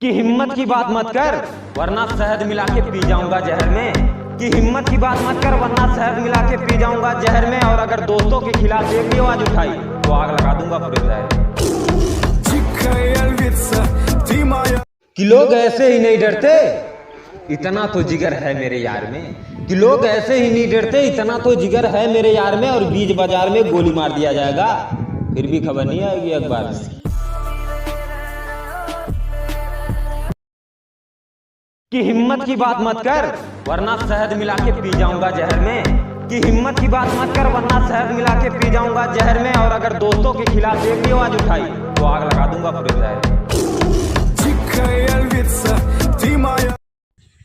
कि हिम्मत की बात मत कर वरना शहद मिला के पी जाऊंगा जहर में। कि हिम्मत की बात मत कर वरना शहद मिला के पी जाऊंगा जहर में। और अगर दोस्तों के खिलाफ एक भी आवाज उठाई तो आग लगा दूंगा पूरे शहर में। कि लोग ऐसे ही नहीं डरते इतना तो जिगर है मेरे यार में। कि लोग ऐसे ही नहीं डरते इतना तो जिगर है मेरे यार में। और बीच बाजार में गोली मार दिया जाएगा फिर भी खबर नहीं आएगी अखबार में। कि हिम्मत की बात मत कर वरना शहद मिला के पी जाऊंगा जहर में। कि हिम्मत की बात मत कर वरना शहद मिला के पी जाऊंगा जहर में। और अगर दोस्तों के खिलाफ एक भी आवाज उठाई तो आग लगा दूंगा पूरे शहर में।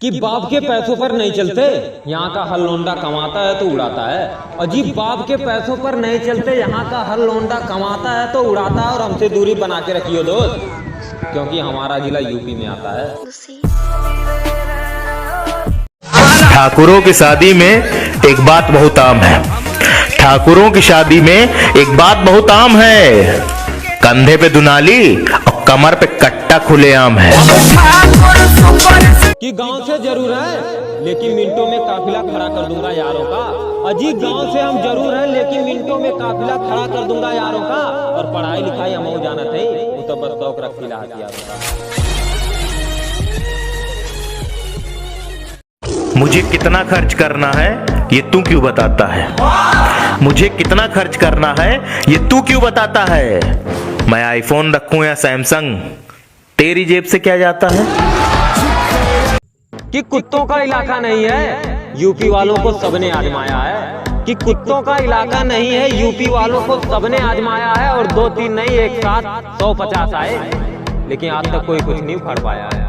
कि बाप के पैसों पर नहीं चलते यहाँ का हर लोंडा कमाता है तो उड़ाता है। अजीब बाप के पैसों पर नहीं चलते यहाँ का हर लोंडा कमाता है तो उड़ाता है। और हमसे दूरी बना के रखियो दोस्त क्योंकि हमारा जिला यूपी में आता है। ठाकुरों की शादी में एक बात बहुत आम है। ठाकुरों की शादी में एक बात बहुत आम है। कंधे पे दुनाली और कमर पे कट्टा खुलेआम है। कि गांव से जरूर है लेकिन मिनटों में काफिला खड़ा कर दूंगा यारों का। अजीब गांव से हम जरूर हैं लेकिन मिनटों में काफिला खड़ा कर दूंगा यारों का। और पढ़ाई लिखाई हम हो जाना थे वो तो बस शौक रखी रहा। मुझे कितना खर्च करना है ये तू क्यों बताता है। मुझे कितना खर्च करना है ये तू क्यों बताता है। मैं आईफोन रखूं या सैमसंग तेरी जेब से क्या जाता है। कि कुत्तों का इलाका नहीं है यूपी वालों को सबने आजमाया है। कि कुत्तों का इलाका नहीं है यूपी वालों को सबने आजमाया है। और 2-3 नहीं एक साथ 150 आए लेकिन आज तक कोई कुछ नहीं उखाड़ पाया है।